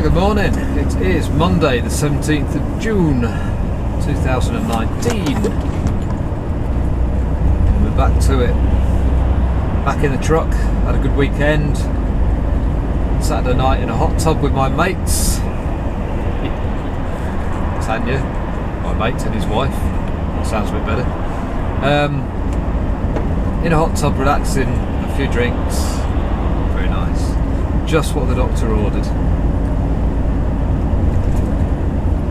good morning. It is Monday the 17th of June 2019 and we're back to it. Back in the truck, had a good weekend. Saturday night in a hot tub with my mates. Tanya, my mate and his wife. That sounds a bit better. In a hot tub, relaxing, a few drinks. Very nice. Just what the doctor ordered.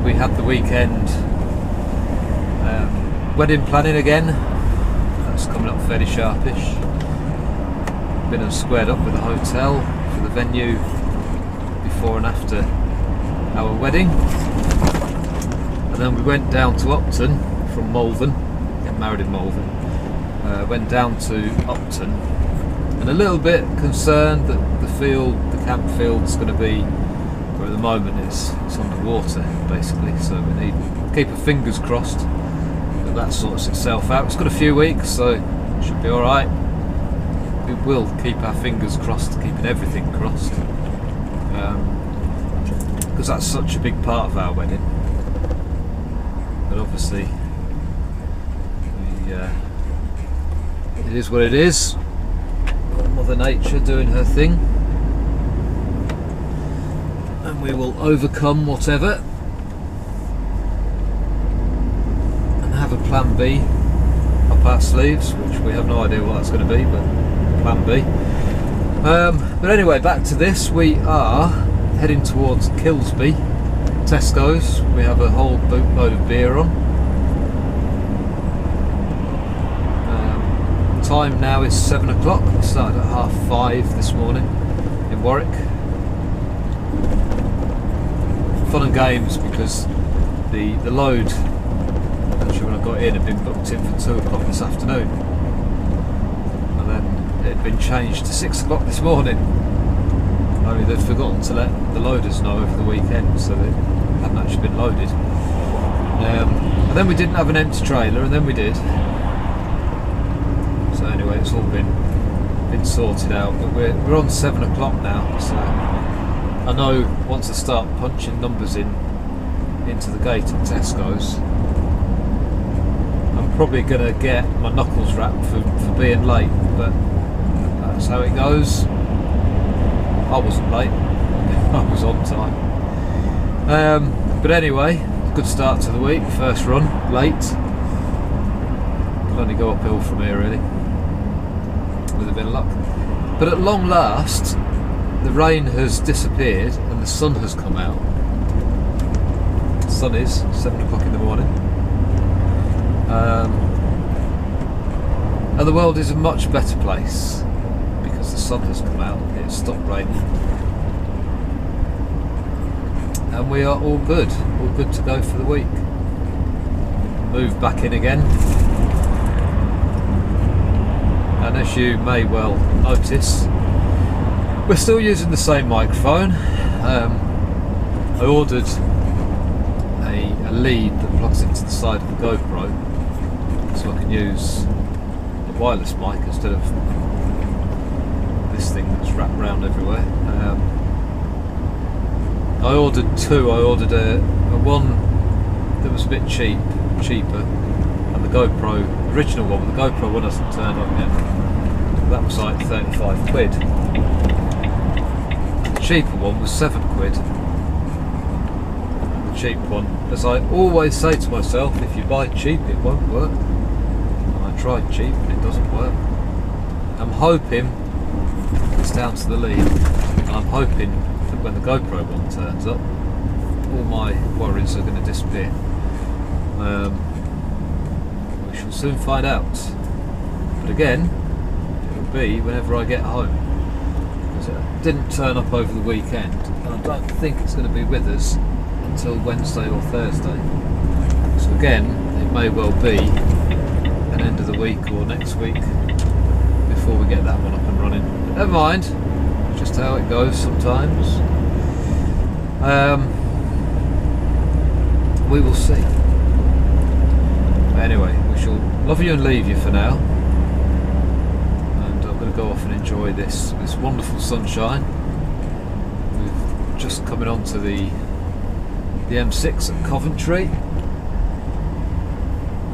We had the weekend wedding planning again. That's coming up fairly sharpish. Been and squared up with the hotel for the venue before and after our wedding. And then we went down to Upton from Malvern, get married in Malvern. Went down to Upton and a little bit concerned that the camp field's going to be, where at the moment it's underwater basically, so we need to keep our fingers crossed that sorts itself out. It's got a few weeks, so it should be alright. We will keep our fingers crossed, keeping everything crossed, because that's such a big part of our wedding. But obviously it is what it is. Mother Nature doing her thing, and we will overcome whatever and have a plan B up our sleeves, which we have no idea what that's going to be, but plan B. But anyway, back to this. We are heading towards Kilsby, Tesco's. We have a whole boatload of beer on. Time now is 7 o'clock. We started at 5:30 this morning in Warwick. Fun and games, because the load, actually when I got in, had been booked in for 2 o'clock this afternoon, and then it had been changed to 6 o'clock this morning. Only they'd forgotten to let the loaders know over the weekend, so they hadn't actually been loaded. And then we didn't have an empty trailer, and then we did. So anyway, it's all been sorted out, but we're on 7 o'clock now, so I know once I start punching numbers into the gate at Tesco's, I'm probably going to get my knuckles wrapped for being late, but that's how it goes. I wasn't late, I was on time. But anyway, good start to the week, first run, late. Can only go uphill from here really, with a bit of luck. But at long last, the rain has disappeared and the sun has come out. The sun is 7 o'clock in the morning. And the world is a much better place because the sun has come out, it's stopped raining. And we are all good to go for the week. Move back in again. And as you may well notice, we're still using the same microphone. I ordered a lead that plugs into the side of the GoPro, so I can use the wireless mic instead of this thing that's wrapped around everywhere. I ordered two. I ordered a one that was a bit cheaper, and the GoPro, the original one, but the GoPro one hasn't turned up yet. That was like 35 quid. The cheaper one was 7 quid. The cheap one, as I always say to myself, if you buy cheap it won't work. And I tried cheap and it doesn't work. I'm hoping it's down to the lead, and I'm hoping that when the GoPro one turns up, all my worries are going to disappear. We shall soon find out. But again, it'll be whenever I get home, because it didn't turn up over the weekend, and I don't think it's going to be with us until Wednesday or Thursday. So again, it may well be an end of the week or next week before we get that one up and running. But never mind, just how it goes sometimes. We will see. But anyway, we shall love you and leave you for now, and I'm going to go off and enjoy this wonderful sunshine. We've just coming onto the M6 at Coventry.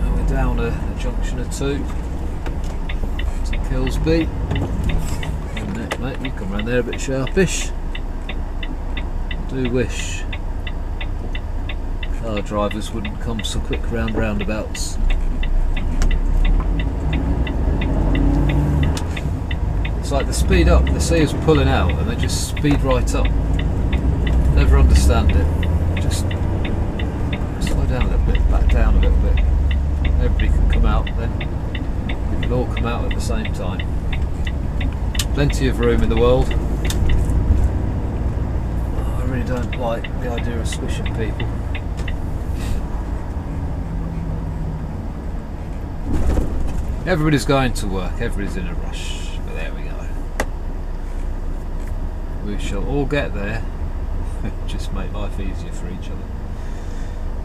And we're down a junction or two to Kilsby. And that, mate, you come round there a bit sharpish. I do wish car drivers wouldn't come so quick round roundabouts. It's like they speed up, they see us pulling out and they just speed right up. Never understand it. Just slow down a little bit, back down a little bit. Everybody can come out, then we can all come out at the same time. Plenty of room in the world. Oh, I really don't like the idea of swishing people. Everybody's going to work, everybody's in a rush, but there we go. We shall all get there. Just make life easier for each other.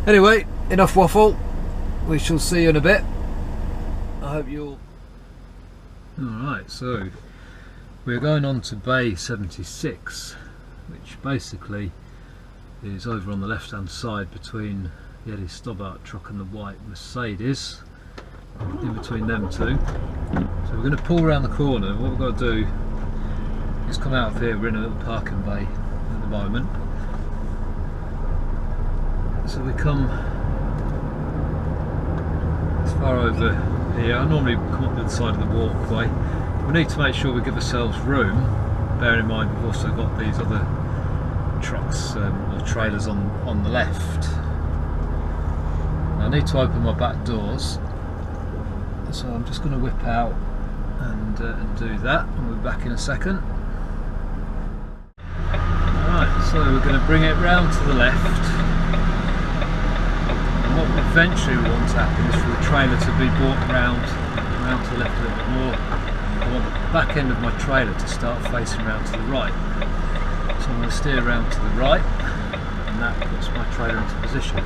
Anyway, enough waffle. We shall see you in a bit. I hope you'll... Alright, so we're going on to Bay 76, which basically is over on the left hand side between the Eddie Stobbart truck and the white Mercedes. In between them two. So we're going to pull around the corner. What we've got to do is come out of here. We're in a little parking bay at the moment. So we come as far over here. I normally come up to the side of the walkway. We need to make sure we give ourselves room, bearing in mind we've also got these other trucks or trailers on the left. I need to open my back doors. So I'm just going to whip out and do that, and we'll be back in a second. Alright, so we're going to bring it round to the left. And what eventually we want to happen is for the trailer to be brought round to the left a little bit more. I want the back end of my trailer to start facing round to the right. So I'm going to steer round to the right, and that puts my trailer into position.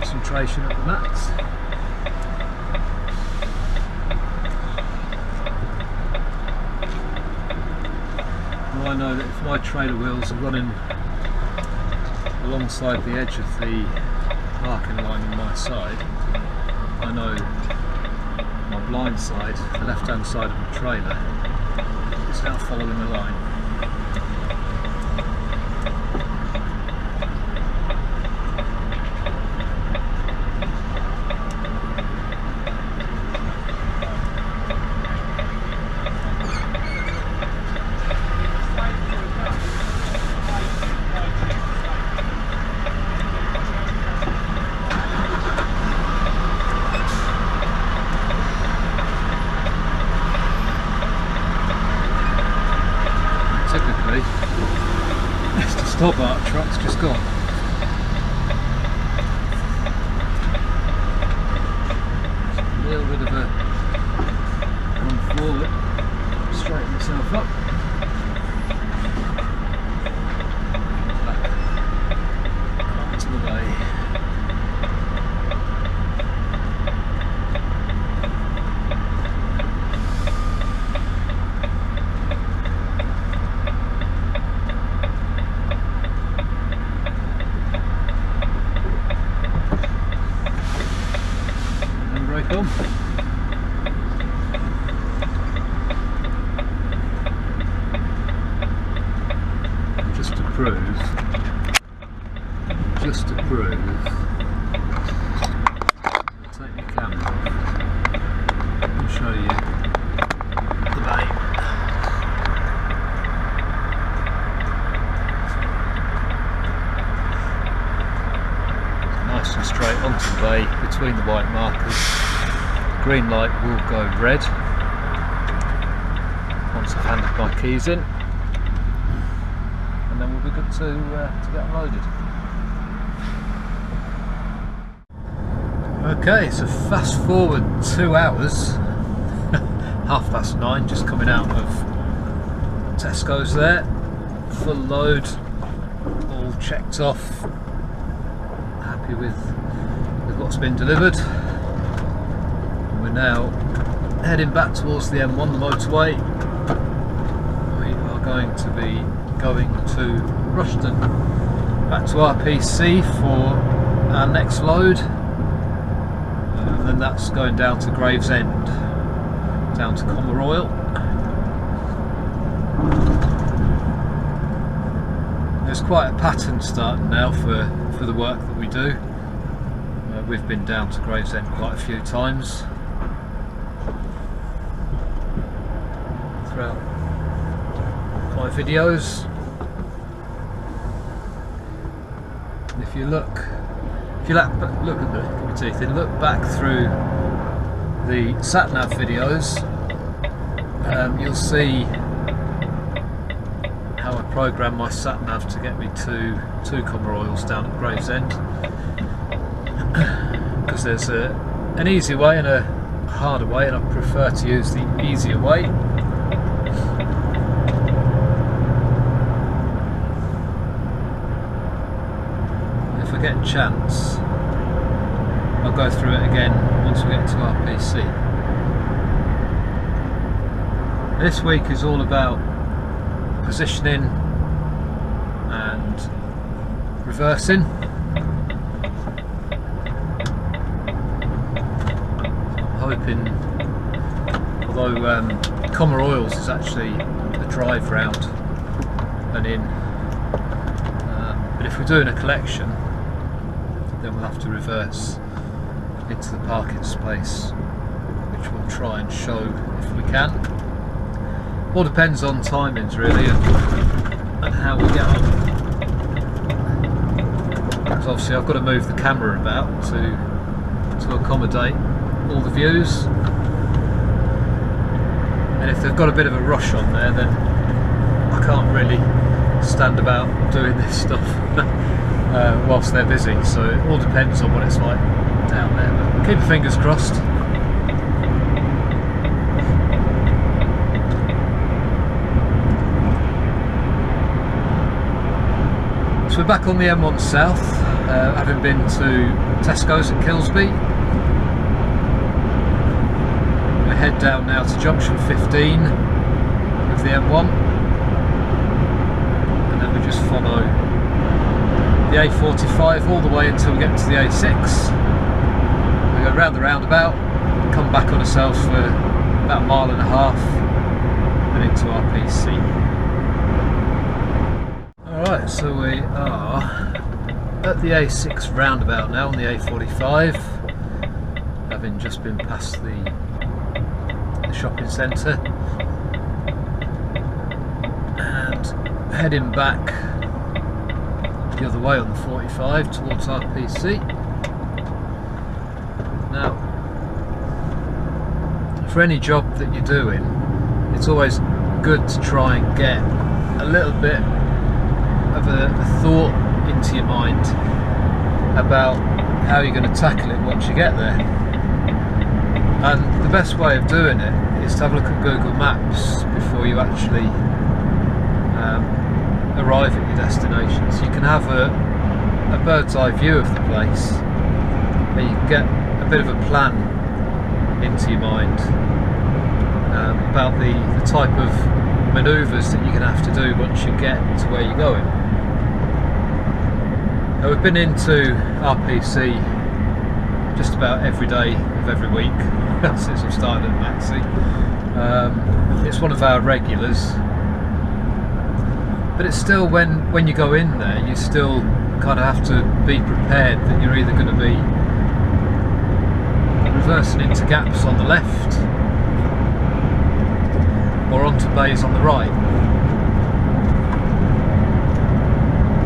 Concentration at the max. Now I know that if my trailer wheels are running alongside the edge of the parking line on my side, I know my blind side, the left hand side of the trailer, is now following the line. Stobbart truck's just gone. A little bit of a run forward, straighten myself up. Back onto the bay. Just to prove, I'll take the camera off. show you the bay. Nice and straight onto the bay between the white markers. Green light will go red once I've handed my keys in, and then we'll be good to get unloaded. Okay, so fast forward 2 hours, 9:30, just coming out of Tesco's there, full load, all checked off, happy with what's been delivered. And we're now heading back towards the M1, the motorway. We are going to be going to Rushden, back to RPC for our next load. And then that's going down to Gravesend, down to Royal. There's quite a pattern starting now for the work that we do. We've been down to Gravesend quite a few times throughout my videos. And if you look at the teeth and look back through the Sat-nav videos, you'll see how I program my Sat-nav to get me to Royals down at Gravesend, because there's an easy way and a harder way, and I prefer to use the easier way. If I get a chance, I'll go through it again once we get to RPC. This week is all about positioning and reversing. I'm hoping, although Royals is actually a drive round and in, but if we're doing a collection, then we'll have to reverse into the parking space, which we'll try and show if we can. All depends on timings really, and how we get on. Because obviously I've got to move the camera about to accommodate all the views, and if they've got a bit of a rush on there, then I can't really stand about doing this stuff whilst they're busy. So it all depends on what it's like down there, but keep your fingers crossed. So we're back on the M1 South, having been to Tesco's at Kilsby. We head down now to junction 15 of the M1, and then we just follow the A45 all the way until we get to the A6. We go round the roundabout, come back on ourselves for about 1.5 miles, and into RPC. Alright, so we are at the A6 roundabout now on the A45, having just been past the shopping centre, and heading back the other way on the 45 towards RPC. Now, for any job that you're doing, it's always good to try and get a little bit of a thought into your mind about how you're going to tackle it once you get there. And the best way of doing it is to have a look at Google Maps before you actually arrive at your destination. So you can have a bird's eye view of the place, and you can get a bit of a plan into your mind about the type of manoeuvres that you're going to have to do once you get to where you're going. Now, we've been into RPC just about every day of every week since I've started at Maxi. It's one of our regulars, but it's still, when you go in there, you still kind of have to be prepared that you're either going to be reversing into gaps on the left or onto bays on the right.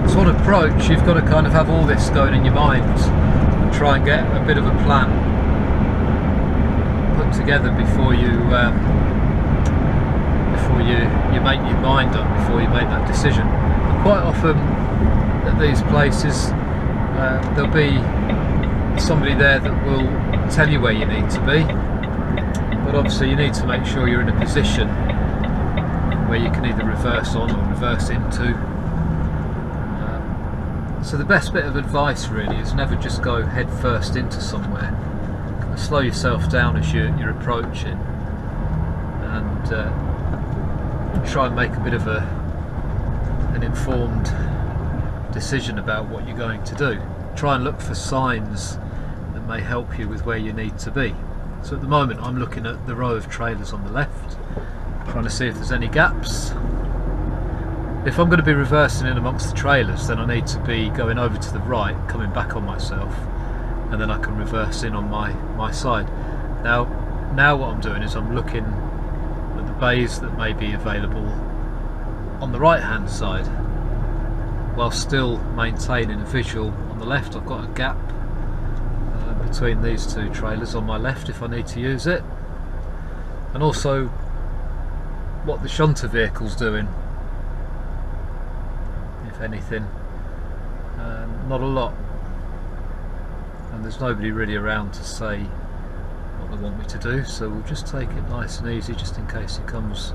So on approach, you've got to kind of have all this going in your mind and try and get a bit of a plan put together before you make your mind up, before you make that decision. And quite often at these places there'll be somebody there that will tell you where you need to be, but obviously you need to make sure you're in a position where you can either reverse on or reverse into. So the best bit of advice really is never just go head first into somewhere. Kind of slow yourself down as you're approaching, and try and make a bit of an informed decision about what you're going to do. Try and look for signs that may help you with where you need to be. So at the moment I'm looking at the row of trailers on the left, trying to see if there's any gaps. If I'm going to be reversing in amongst the trailers, then I need to be going over to the right, coming back on myself, and then I can reverse in on my side. Now what I'm doing is I'm looking at the bays that may be available on the right hand side, while still maintaining a visual on the left. I've got a gap between these two trailers on my left if I need to use it, and also what the shunter vehicle's doing, if anything. Not a lot, and there's nobody really around to say what they want me to do, so we'll just take it nice and easy just in case he comes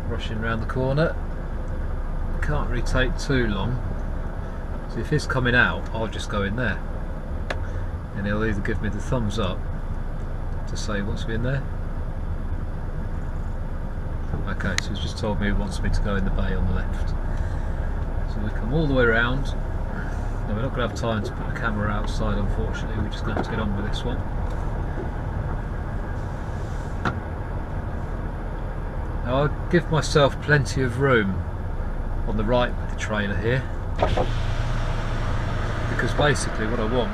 rushing around the corner. Can't really take too long, so if he's coming out I'll just go in there and he'll either give me the thumbs up to say he wants me in there. Okay, so he's just told me he wants me to go in the bay on the left. So we come all the way around. Now we're not going to have time to put the camera outside, unfortunately. We're just going to have to get on with this one. Now I'll give myself plenty of room on the right with the trailer here, because basically what I want,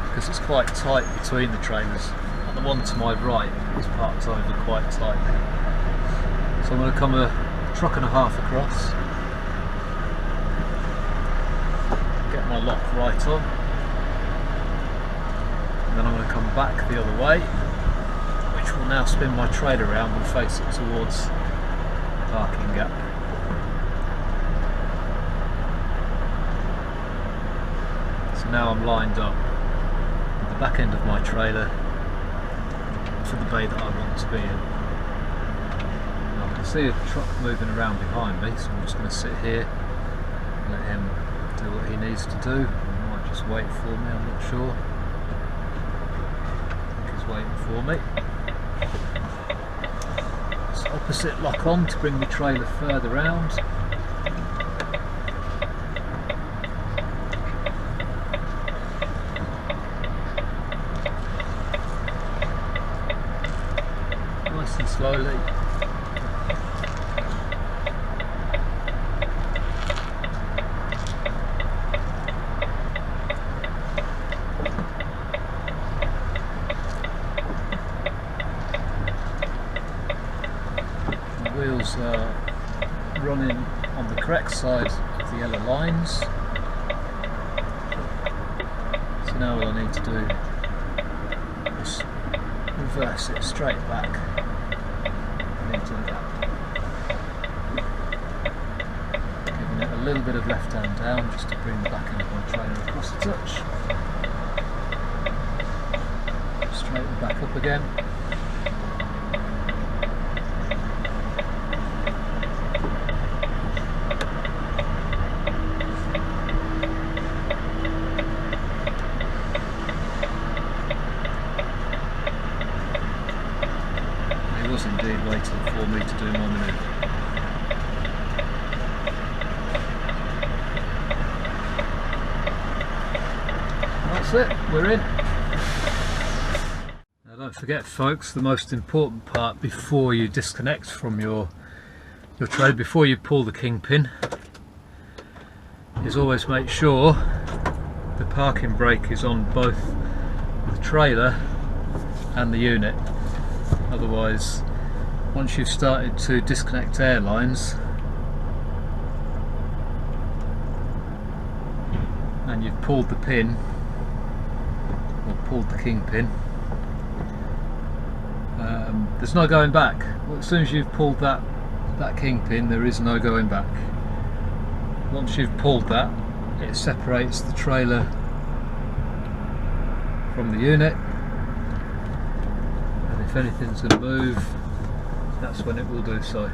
because it's quite tight between the trailers, and the one to my right is parked over quite tightly. So I'm going to come a truck and a half across, get my lock right on, and then I'm going to come back the other way, which will now spin my trailer around and face it towards the parking gap. So now I'm lined up at the back end of my trailer for the bay that I want to be in. Now I can see a truck moving around behind me, so I'm just going to sit here and let him do what he needs to do. He might just wait for me, I'm not sure. I think he's waiting for me. Just opposite lock on to bring the trailer further round. Nice and slowly. Wheels are running on the correct side of the yellow lines, so now all I need to do is reverse it straight back and into the gap, giving it a little bit of left hand down just to bring the back end of my trailer across the touch, straighten back up again. He was indeed waiting for me to do my manoeuvre. That's it, we're in. Now don't forget folks, the most important part before you disconnect from your trailer, before you pull the kingpin, is always make sure the parking brake is on both the trailer and the unit. Otherwise once you've started to disconnect airlines and you've pulled the pin, or pulled the kingpin, there's no going back. Well, as soon as you've pulled that kingpin, there is no going back. Once you've pulled that, it separates the trailer from the unit, and if anything's going to move, that's when it will do so.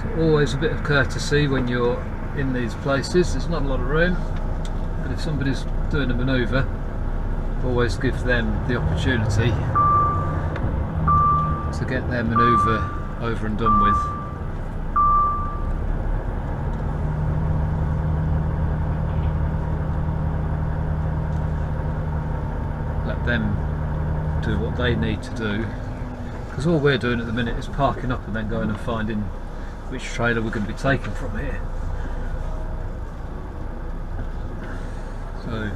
So always a bit of courtesy when you're in these places. There's not a lot of room, but if somebody's doing a manoeuvre, always give them the opportunity to get their manoeuvre over and done with. Let them do what they need to do, because all we're doing at the minute is parking up and then going and finding which trailer we're going to be taking from here. So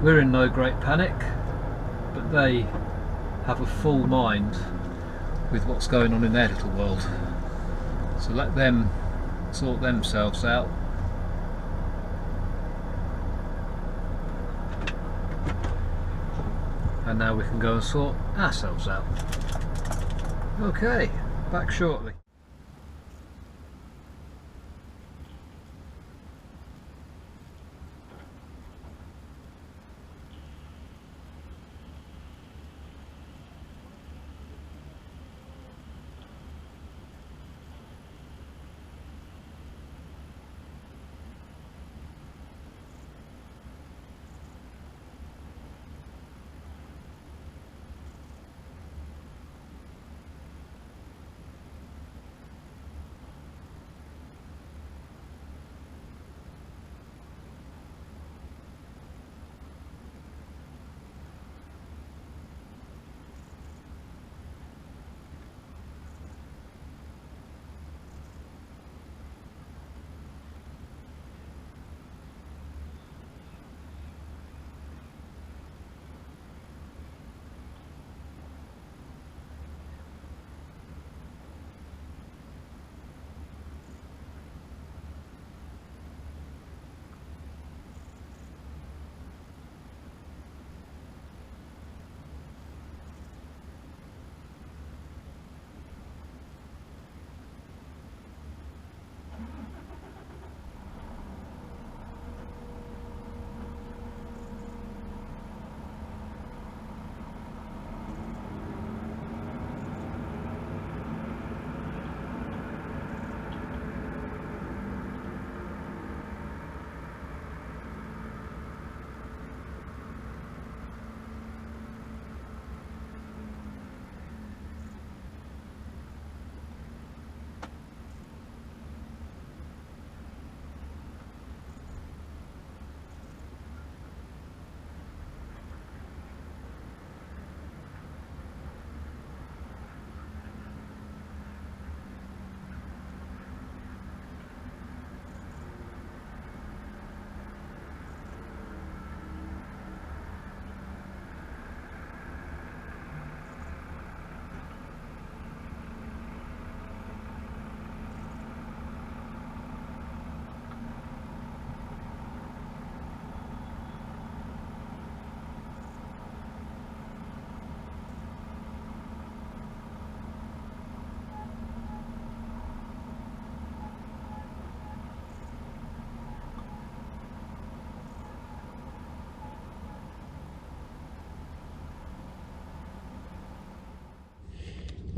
we're in no great panic, but they have a full mind with what's going on in their little world. So let them sort themselves out. And now we can go and sort ourselves out. Okay, back shortly.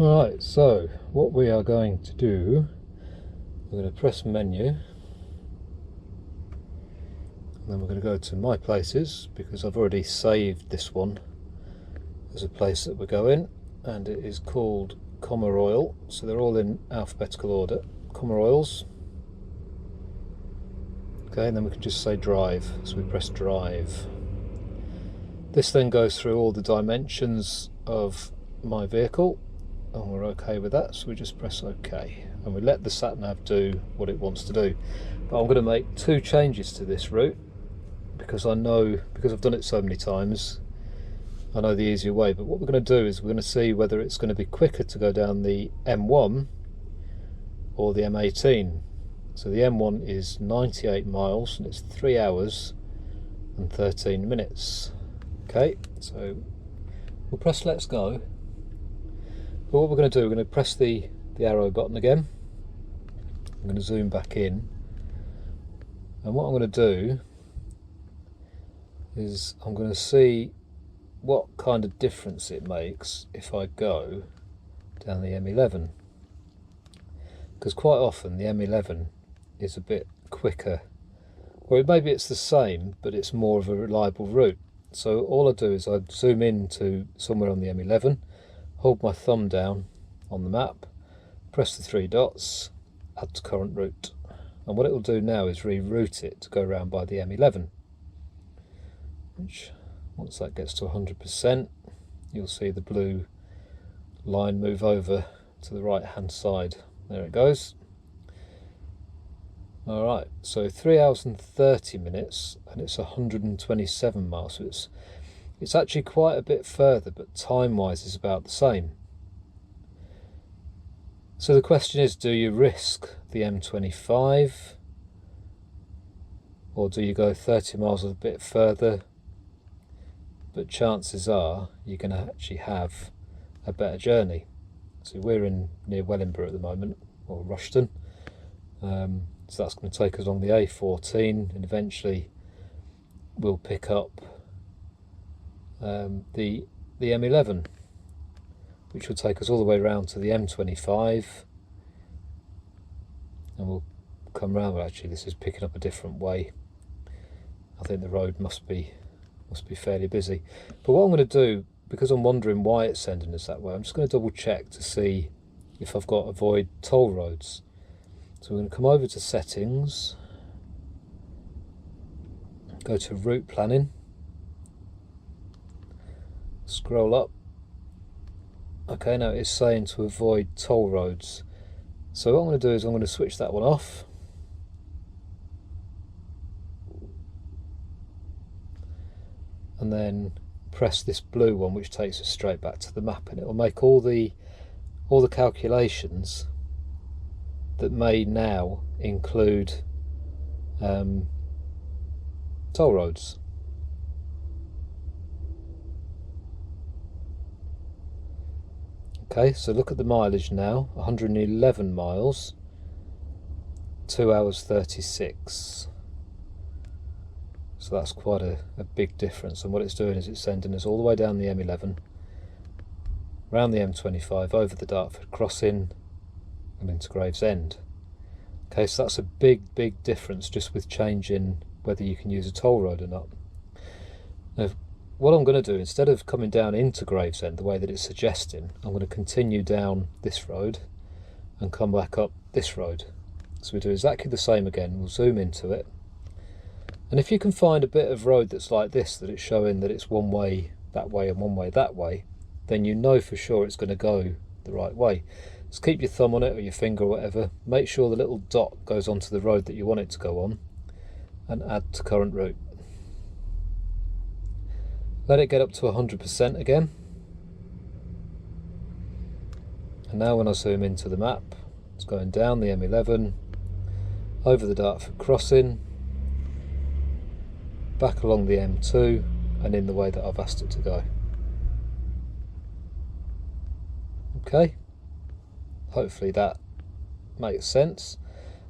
Right, so what we are going to do, we're going to press menu, and then we're going to go to my places, because I've already saved this one as a place that we're going, and it is called Commer Oil, so they're all in alphabetical order. Commer Oils. Okay, and then we can just say drive, so we press drive. This then goes through all the dimensions of my vehicle, and we're okay with that, so we just press OK, and we let the sat-nav do what it wants to do. But I'm going to make two changes to this route, because I know, because I've done it so many times, I know the easier way. But what we're going to do is we're going to see whether it's going to be quicker to go down the M1 or the M18. So the M1 is 98 miles and it's 3 hours and 13 minutes. Okay, so we'll press let's go. But what we're going to do, we're going to press the arrow button again. I'm going to zoom back in, and what I'm going to do is I'm going to see what kind of difference it makes if I go down the M11, because quite often the M11 is a bit quicker, or maybe it's the same but it's more of a reliable route. So all I do is I zoom in to somewhere on the M11, hold my thumb down on the map, press the 3 dots, add to current route, and what it will do now is reroute it to go around by the M11, which once that gets to 100% you'll see the blue line move over to the right hand side. There it goes. Alright, so 3 hours and 30 minutes and it's 127 miles, so it's actually quite a bit further, but time wise is about the same. So the question is, do you risk the M25 or do you go 30 miles a bit further, but chances are you're going to actually have a better journey. So we're in near Wellingborough at the moment, or Rushton, so that's going to take us along the A14 and eventually we'll pick up the M11, which will take us all the way around to the M25, and we'll come round. Well, actually this is picking up a different way. I think the road must be fairly busy. But what I'm going to do, because I'm wondering why it's sending us that way, I'm just going to double check to see if I've got avoid toll roads. So we're going to come over to settings, go to route planning, scroll up. Okay, now it's saying to avoid toll roads. So what I'm going to do is I'm going to switch that one off. And then press this blue one, which takes us straight back to the map, and it will make all the calculations that may now include toll roads. Okay, so look at the mileage now, 111 miles, 2 hours 36. So that's quite a big difference, and what it's doing is it's sending us all the way down the M11, round the M25, over the Dartford crossing and into Gravesend. Okay, so that's a big difference just with changing whether you can use a toll road or not. Now, what I'm going to do, instead of coming down into Gravesend the way that it's suggesting, I'm going to continue down this road and come back up this road. So we do exactly the same again. We'll zoom into it, and if you can find a bit of road that's like this, that it's showing that it's one way that way and one way that way, then you know for sure it's going to go the right way. Just keep your thumb on it or your finger or whatever, make sure the little dot goes onto the road that you want it to go on, and add to current route. Let it get up to 100% again, and now when I zoom into the map, it's going down the M11, over the Dartford crossing, back along the M2, and in the way that I've asked it to go. Okay, hopefully that makes sense.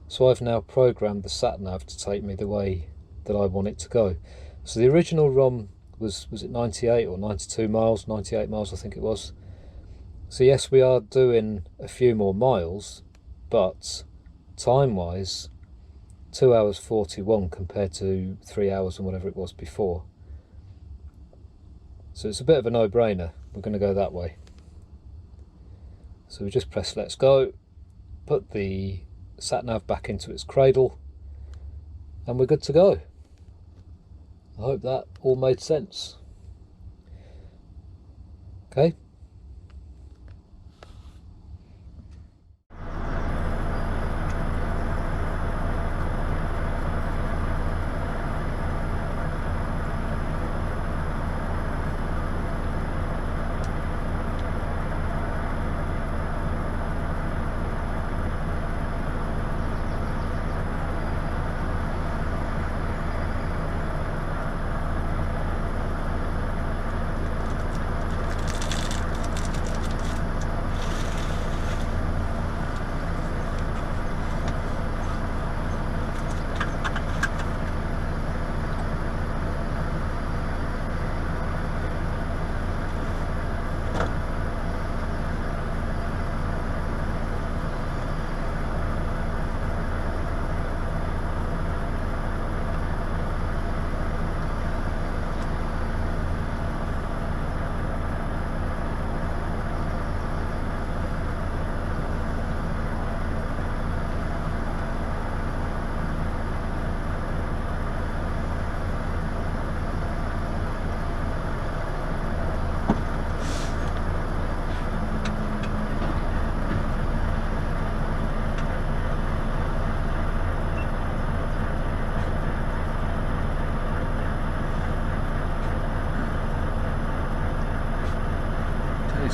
So I've now programmed the sat-nav to take me the way that I want it to go. So the original ROM was it 98 or 92 miles, 98 miles I think it was. So yes, we are doing a few more miles, but time wise 2 hours 41 compared to 3 hours and whatever it was before. So it's a bit of a no-brainer. We're going to go that way. So we just press let's go, put the sat-nav back into its cradle, and we're good to go. I hope that all made sense. Okay.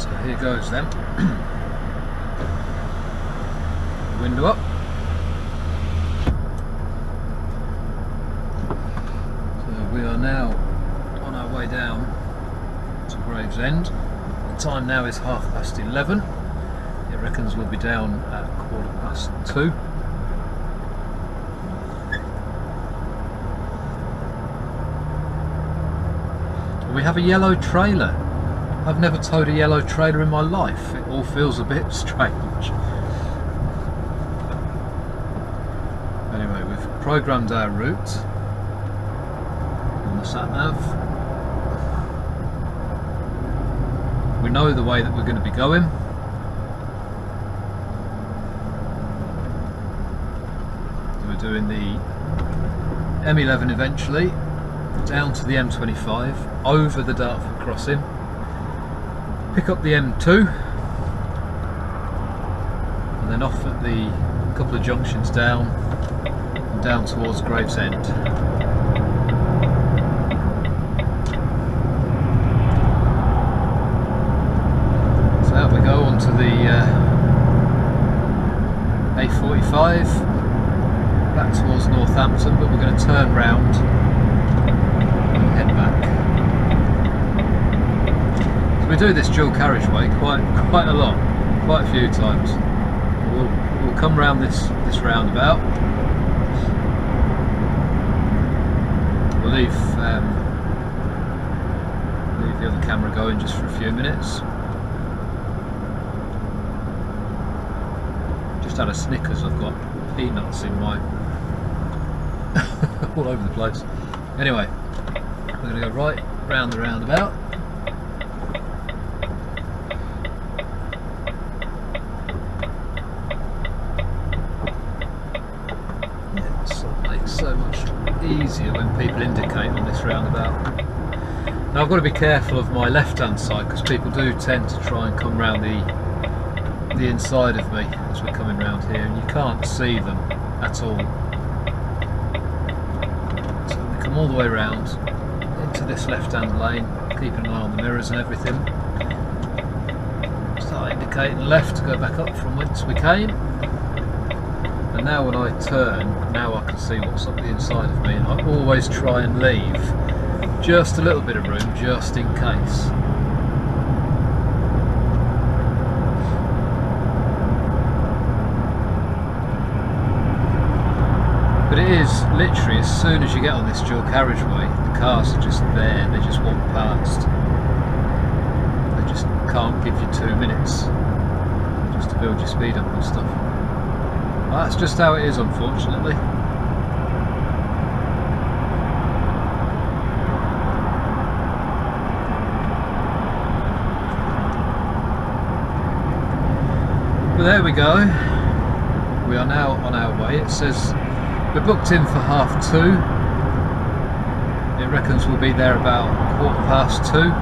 So here goes then. Window up. So we are now on our way down to Gravesend. The time now is 11:30. It reckons we'll be down at 2:15. We have a yellow trailer. I've never towed a yellow trailer in my life. It all feels a bit strange. Anyway, we've programmed our route on the Sat-nav. We know the way that we're going to be going. So we're doing the M11 eventually, down to the M25, over the Dartford crossing, pick up the M2, and then off at the couple of junctions down, and down towards Gravesend. So out we go onto the A45, back towards Northampton, but we're going to turn round and head back. So we do this dual carriageway quite a lot, quite a few times. We'll come round this roundabout. We'll leave the other camera going just for a few minutes. Just had a Snickers. I've got peanuts in my all over the place. Anyway, we're going to go right round the roundabout. It makes so much easier when people indicate on this roundabout. Now I've got to be careful of my left hand side because people do tend to try and come round the inside of me as we're coming round here, and you can't see them at all. So we come all the way round into this left hand lane, keeping an eye on the mirrors and everything. Start indicating left to go back up from whence we came. And now when I turn, now I can see what's up the inside of me, and I always try and leave just a little bit of room just in case. But it is literally, as soon as you get on this dual carriageway, the cars are just there, they just walk past. They just can't give you 2 minutes just to build your speed up and stuff. Well, that's just how it is, unfortunately. But there we go. We are now on our way. It says we're booked in for 2:30. It reckons we'll be there about 2:15.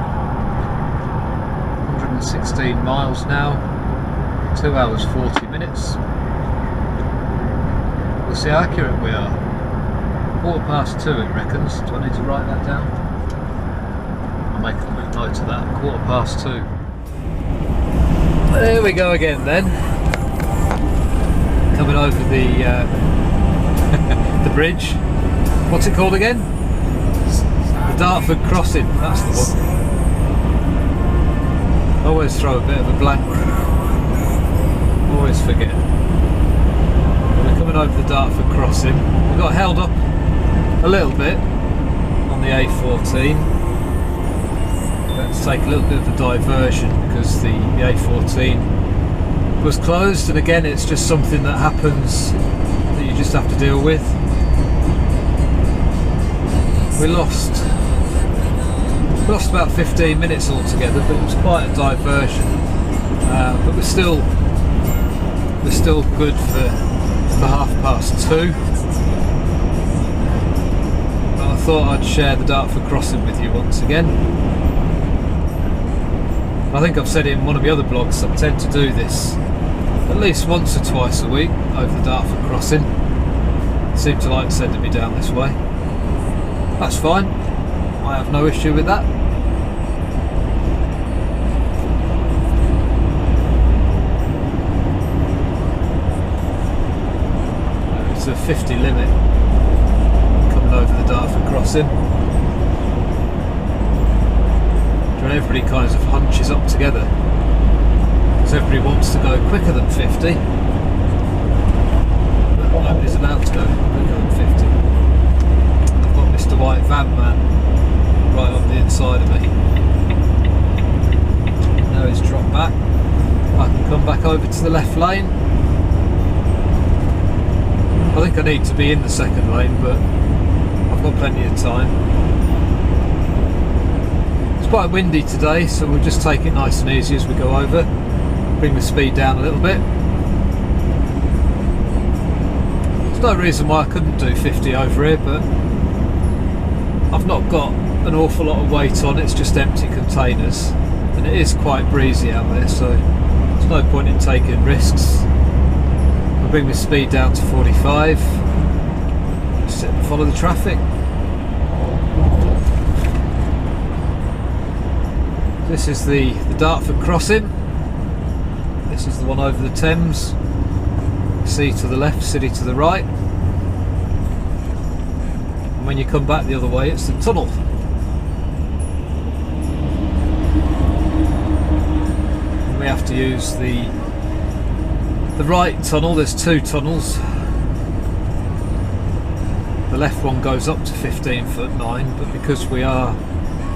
116 miles now. 2 hours 40 minutes. We'll see how accurate we are. 2:15 it reckons. Do I need to write that down? I'll make a quick note of that. 2:15. There we go again then. Coming over the the bridge. What's it called again? The Dartford crossing. That's the one. I always throw a bit of a blank. Always forget. We're coming over the Dartford crossing. We got held up a little bit on the A14. Let's take a little bit of a diversion because the A14 was closed, and again it's just something that happens that you just have to deal with. We lost about 15 minutes altogether, but it was quite a diversion. But we're still good for 2:30. But I thought I'd share the Dartford crossing with you once again. I think I've said it in one of the other blogs, I tend to do this at least once or twice a week over the Dartford crossing. Seem to like sending me down this way. That's fine, I have no issue with that. there's a 50 limit coming over the Dartford crossing. And everybody kind of hunches up together, so everybody wants to go quicker than 50, but nobody's allowed to go quicker than 50. I've got Mr. White Van Man right on the inside of me. Now he's dropped back. I can come back over to the left lane. I think I need to be in the second lane, but I've got plenty of time. It's quite windy today, so we'll just take it nice and easy as we go over. Bring the speed down a little bit. There's no reason why I couldn't do 50 over here, but I've not got an awful lot of weight on. It's just empty containers, and it is quite breezy out there, so there's no point in taking risks. I'll bring the speed down to 45. Just sit and follow the traffic. This is the Dartford crossing. This is the one over the Thames. Sea to the left, city to the right. And when you come back the other way, it's the tunnel. And we have to use the right tunnel. There's two tunnels. The left one goes up to 15'9", but because we are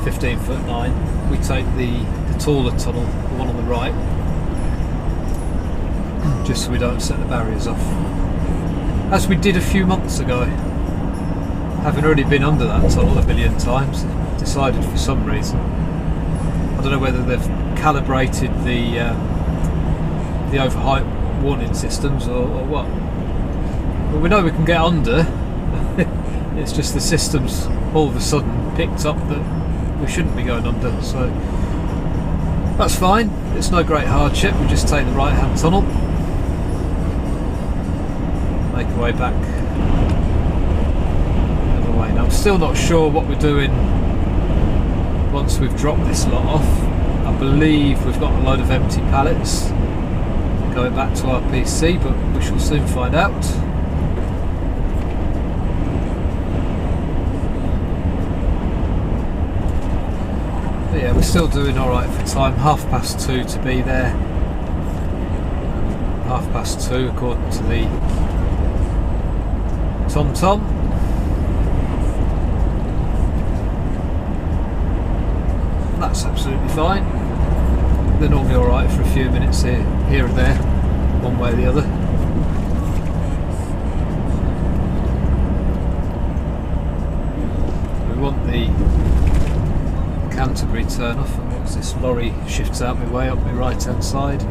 15'9", we take the taller tunnel, the one on the right, just so we don't set the barriers off, as we did a few months ago. Having already been under that tunnel a million times, decided for some reason, I don't know whether they've calibrated the overheight warning systems or what, but we know we can get under. It's just the systems all of a sudden picked up that we shouldn't be going under, so that's fine. It's no great hardship. We just take the right hand tunnel, make our way back the other way. Now I'm still not sure what we're doing once we've dropped this lot off. I believe we've got a load of empty pallets going back to our PC, but we shall soon find out. Yeah, we're still doing alright for time. 2:30 to be there. 2:30 according to the TomTom. That's absolutely fine. They're normally alright for a few minutes here and there, one way or the other. We want the Canterbury turn off, and what's this, lorry shifts out my way up my right hand side.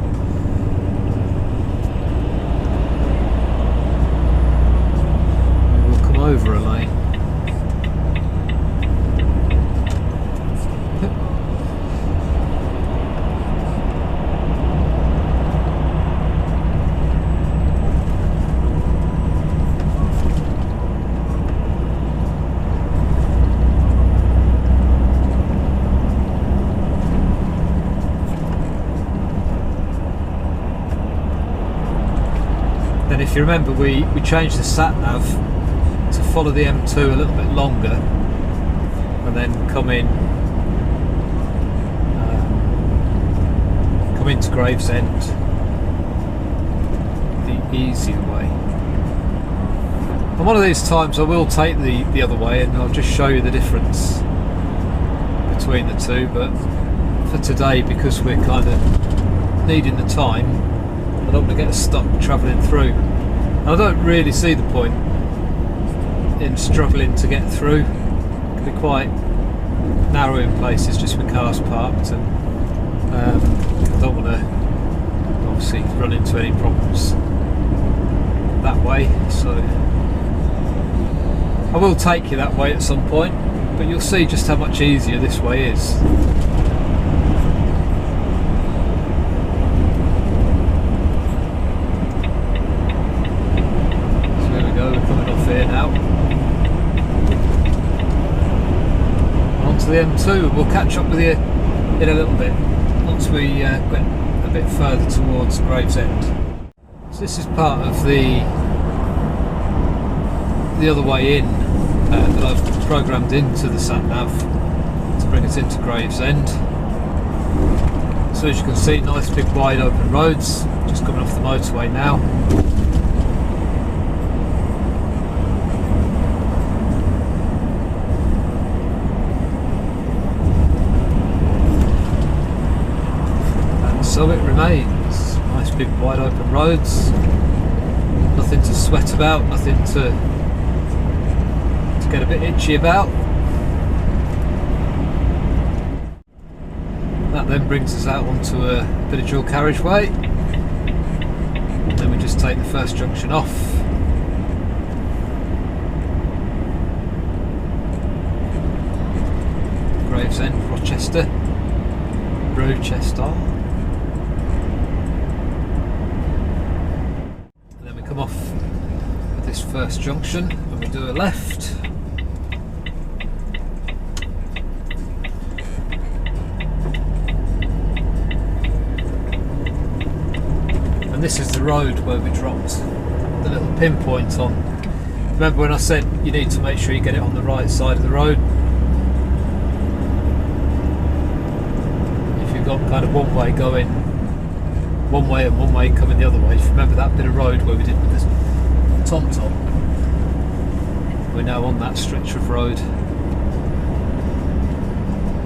We'll come over a lane. And if you remember, we changed the Sat-nav to follow the M2 a little bit longer and then come into Gravesend the easier way. And one of these times I will take the other way, and I'll just show you the difference between the two, but for today, because we're kind of needing the time, I don't want to get stuck travelling through. And I don't really see the point in struggling to get through. It can be quite narrow in places just with cars parked, and I don't want to obviously run into any problems that way. So I will take you that way at some point, but you'll see just how much easier this way is. The M2, we'll catch up with you in a little bit once we get a bit further towards Gravesend. So this is part of the the other way in that I've programmed into the Sat-nav to bring us into Gravesend. So as you can see, nice big wide open roads, just coming off the motorway now. And so it remains, nice big wide open roads, nothing to sweat about, nothing to get a bit itchy about. That then brings us out onto a bit of dual carriageway, and then we just take the first junction off. Gravesend, Rochester. And then we come off at this first junction and we do a left. And this is the road where we dropped the little pinpoint on. Remember when I said you need to make sure you get it on the right side of the road? If you've got kind of one way going one way and one way coming the other way, if you remember that bit of road where we did with this tom-tom, we're now on that stretch of road.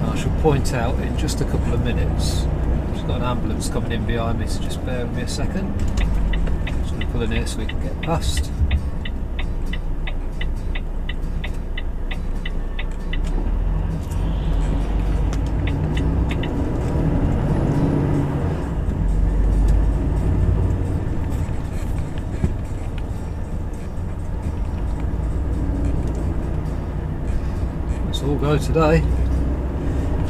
I shall point out in just a couple of minutes, I've got an ambulance coming in behind me, so just bear with me a second. Just going to pull in here so we can get past. Let's all go today.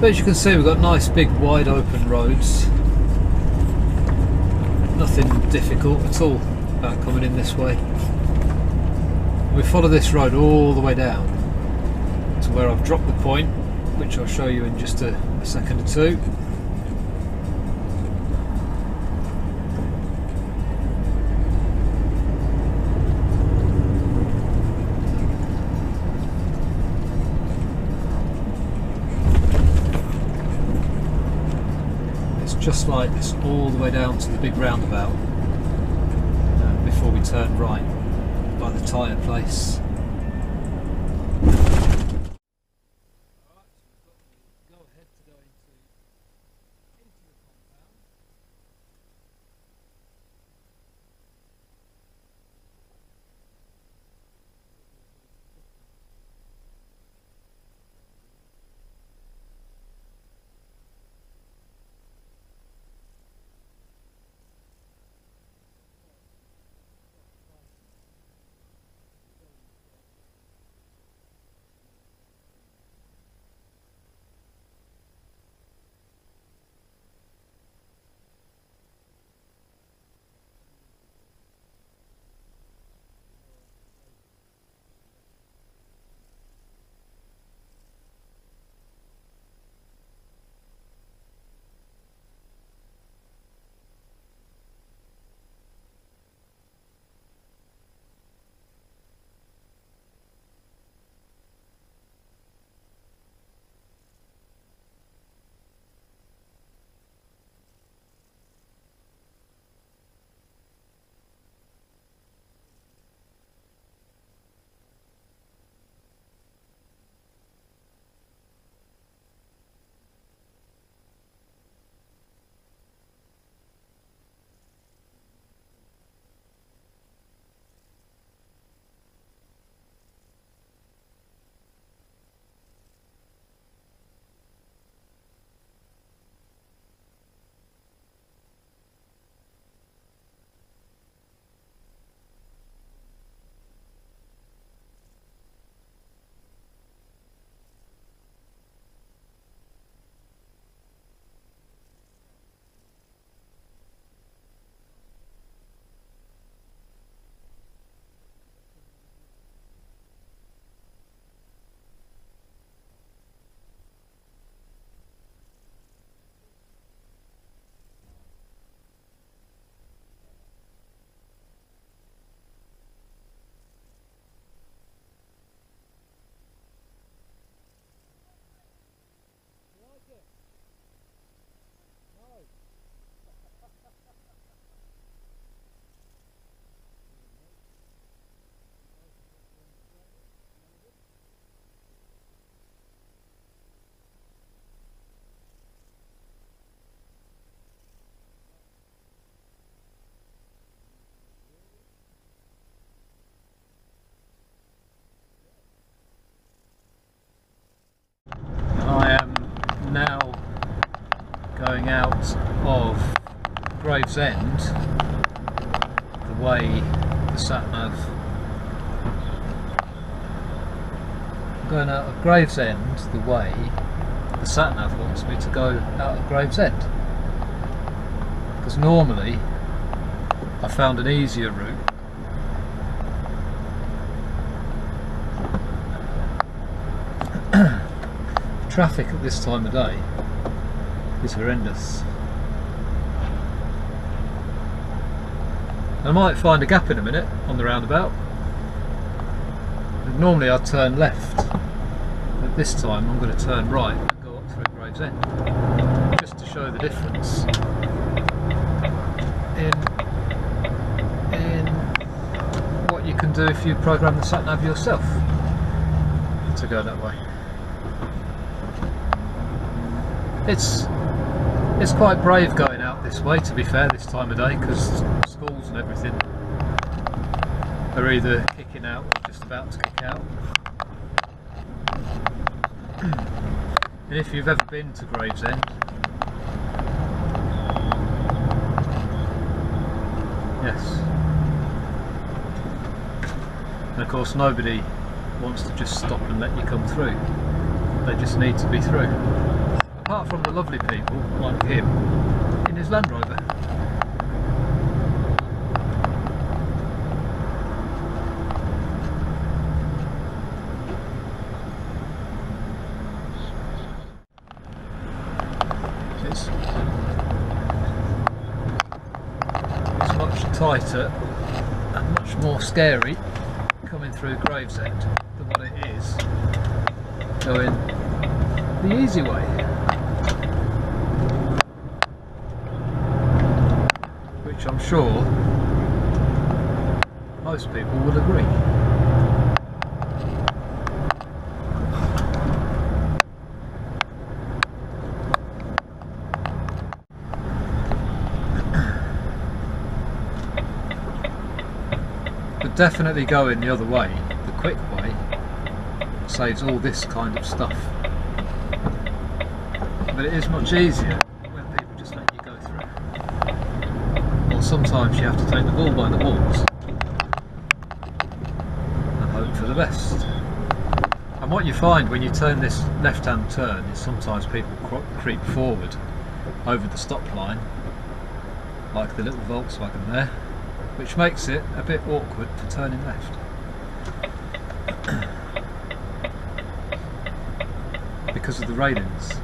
But as you can see, we've got nice big wide open roads. Nothing difficult at all about coming in this way. We follow this road all the way down to where I've dropped the point, which I'll show you in just a second or two. Just like this all the way down to the big roundabout before we turn right by the tyre place. going out of Gravesend the way the Sat-nav. Going out of Gravesend the way the Sat-nav wants me to go out of Gravesend, because normally I found an easier route. Traffic at this time of day is horrendous. I might find a gap in a minute on the roundabout. Normally I'd turn left, but this time I'm going to turn right and go up through Gravesend, just to show the difference in what you can do if you program the sat-nav yourself to go that way. It's quite brave going out this way, to be fair, this time of day, because schools and everything are either kicking out or just about to kick out. And if you've ever been to Gravesend, yes, and of course nobody wants to just stop and let you come through. They just need to be through. Apart from the lovely people like him in his Land Rover. It's much tighter and much more scary coming through Gravesend than what it is going the easy way. Which I'm sure most people will agree. But definitely going the other way, the quick way, saves all this kind of stuff. But it is much easier when people just let you go through. Or sometimes you have to take the bull by the horns and hope for the best. And what you find when you turn this left-hand turn is sometimes people creep forward over the stop line, like the little Volkswagen there, which makes it a bit awkward for turning left. Because of the railings.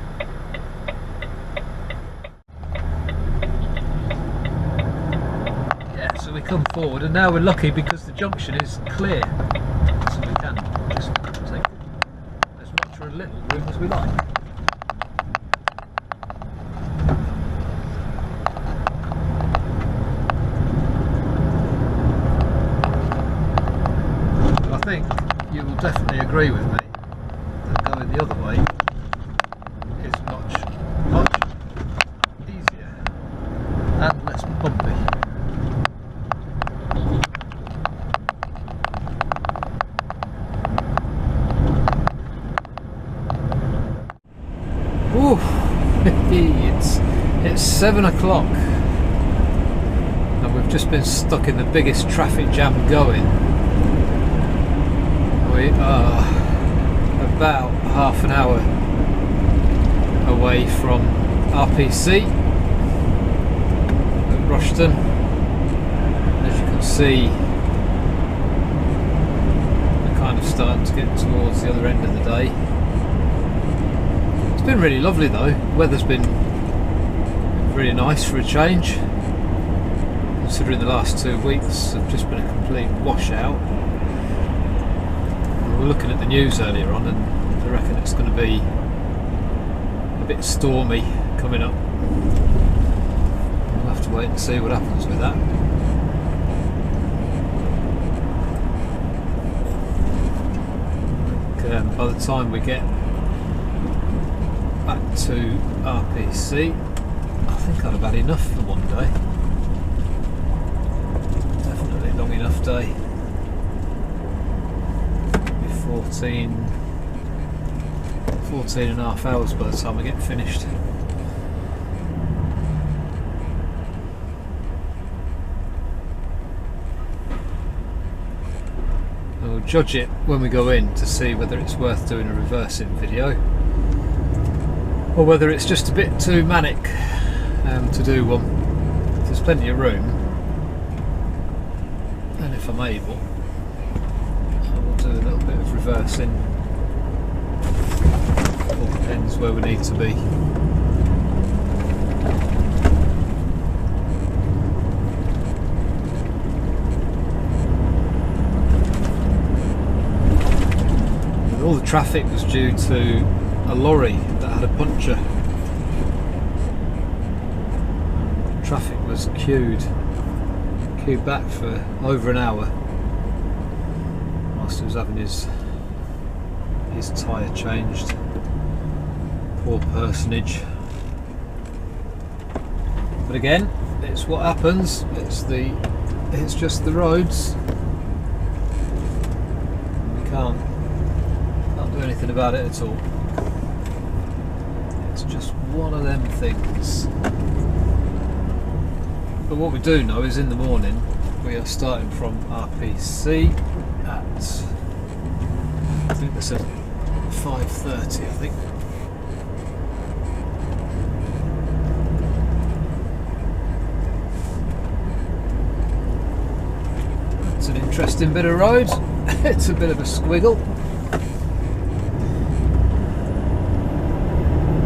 Yeah, so we come forward, and now we're lucky because the junction is clear, so we can just take as much or a little room as we like. But I think you will definitely agree with me that going the other way is much easier and less bumpy. Ooh, it's 7 o'clock and we've just been stuck in the biggest traffic jam going. We are about half an hour away from RPC at Rushton. As you can see, we're kind of starting to get towards the other end of the day. It's been really lovely though. The weather's been really nice for a change, considering the last 2 weeks have just been a complete washout. We were looking at the news earlier on and I reckon it's going to be a bit stormy coming up. We'll have to wait and see what happens with that. By the time we get back to RPC, I think I'd have had enough for one day. Definitely long enough day. 14 and a half hours by the time I get finished. judge it when we go in to see whether it's worth doing a reversing video or whether it's just a bit too manic to do one. There's plenty of room, and if I'm able, I will do a little bit of reversing. It all depends where we need to be. All the traffic was due to a lorry that had a puncture. Traffic was queued back for over an hour whilst he was having his tyre changed. Poor personage. But again, it's what happens. It's just the roads. We can't do anything about it at all. It's just one of them things. But what we do know is in the morning we are starting from RPC at, I think they said 5:30, I think. It's an interesting bit of road. It's a bit of a squiggle.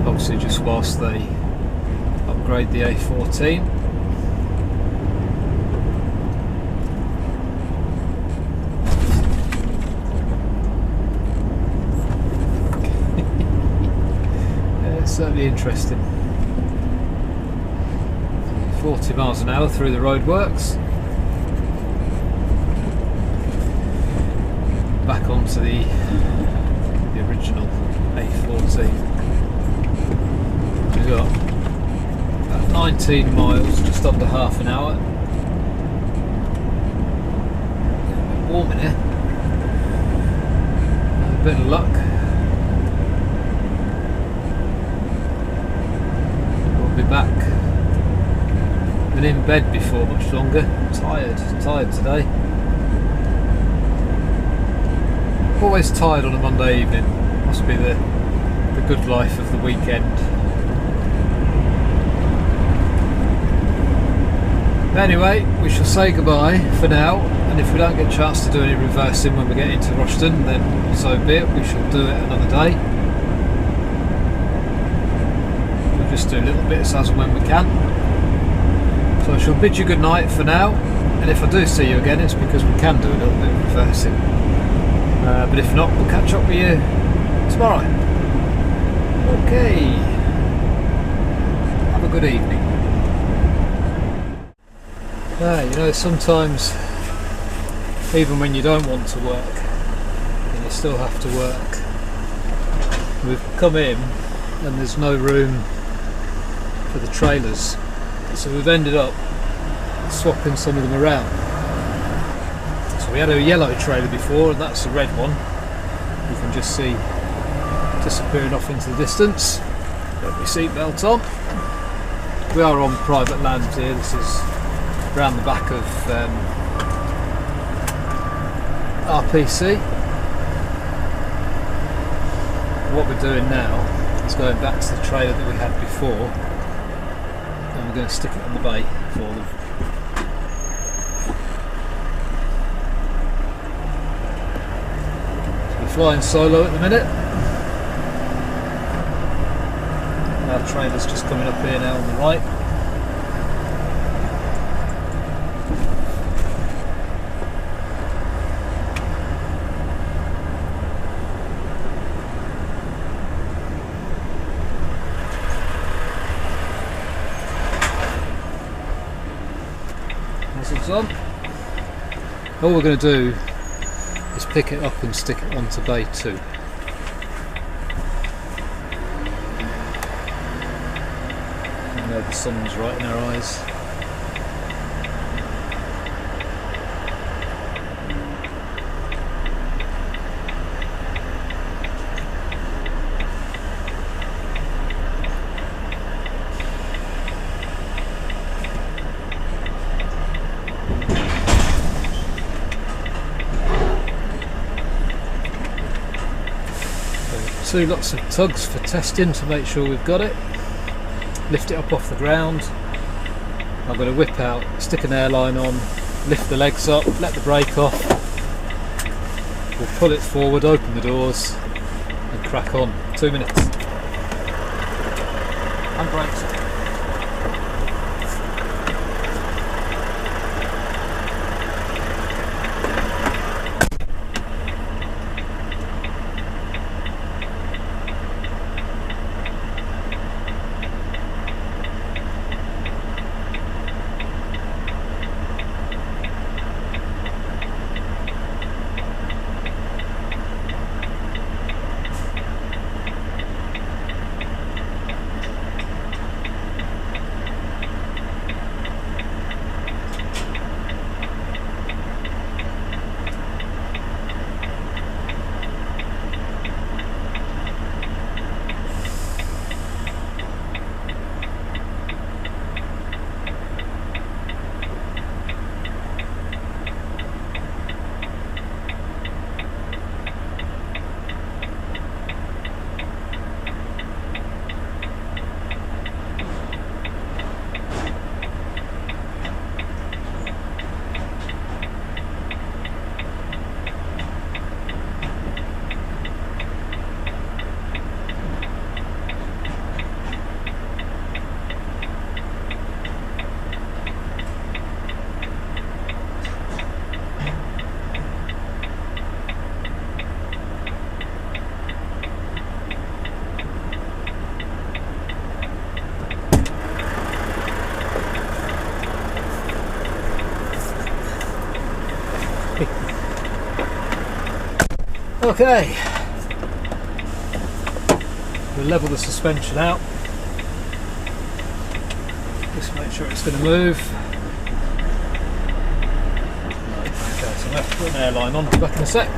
Obviously just whilst they upgrade the A14. It's certainly interesting. 40 miles an hour through the roadworks. Back onto the original A14. We've got about 19 miles, just under half an hour. A bit warm in here. A bit of luck. We'll be back. Been in bed before much longer. Tired today. Always tired on a Monday evening. Must be the good life of the weekend. Anyway, we shall say goodbye for now, and if we don't get a chance to do any reversing when we get into Rushden, then so be it. We shall do it another day. We'll just do little bits as and when we can. So I shall bid you good night for now, and if I do see you again, it's because we can do a little bit of reversing. But if not, we'll catch up with you tomorrow. Okay. Have a good evening. You know, sometimes even when you don't want to work, and you still have to work. We've come in and there's no room for the trailers, so we've ended up swapping some of them around. So we had a yellow trailer before, and that's a red one. You can just see disappearing off into the distance. Got my seatbelt on. We are on private land here. This is around the back of RPC. What we're doing now is going back to the trailer that we had before, and we're going to stick it on the bay for them. So we're flying solo at the minute. Our trailer's just coming up here now on the right. On. All we're going to do is pick it up and stick it onto bay 2. I know the sun's right in our eyes. 2 lots of tugs for testing to make sure we've got it. Lift it up off the ground. I'm going to whip out, stick an airline on, lift the legs up, let the brake off. We'll pull it forward, open the doors and crack on. 2 minutes. And brakes. Okay, we'll level the suspension out, just make sure it's going to move. Okay, so I'm going to have to put an airline on, back in a sec.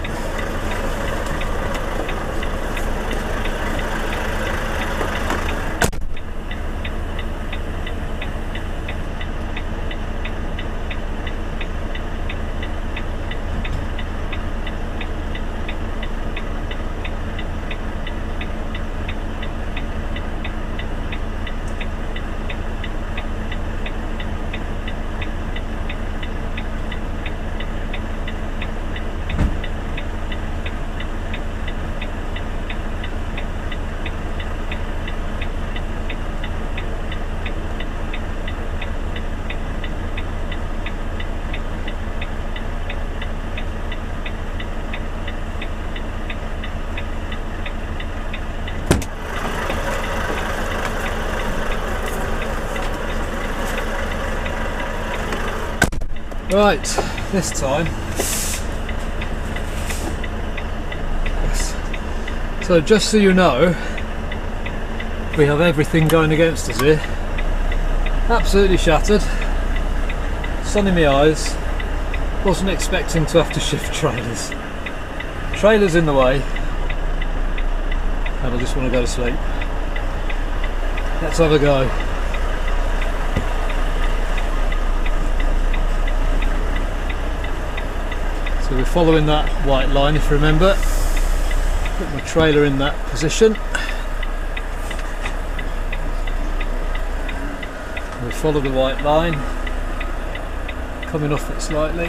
Right, this time. Yes. So just so you know, we have everything going against us here. Absolutely shattered. Sun in my eyes. Wasn't expecting to have to shift trailers. Trailers in the way. And I just want to go to sleep. Let's have a go. So we're following that white line, if you remember. Put my trailer in that position. We follow the white line, coming off it slightly.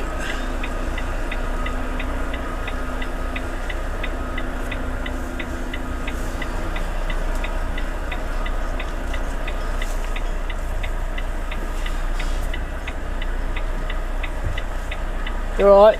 You all right?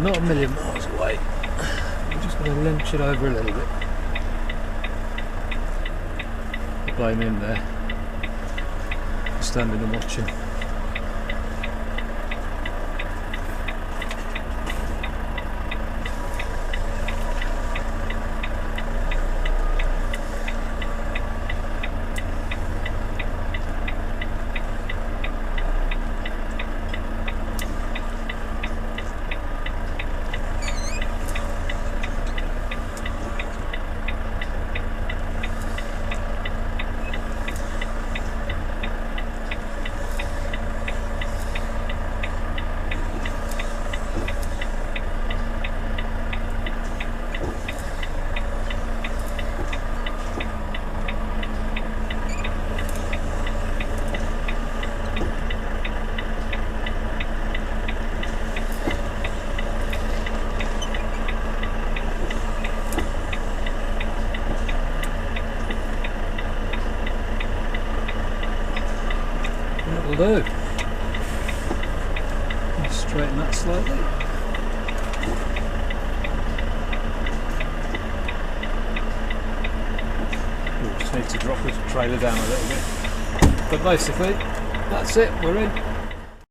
not a million miles away. I'm just going to lynch it over a little bit. Blame him there for standing and watching. Do. Straighten that slightly. Ooh, just need to drop the trailer down a little bit. But basically, that's it, we're in.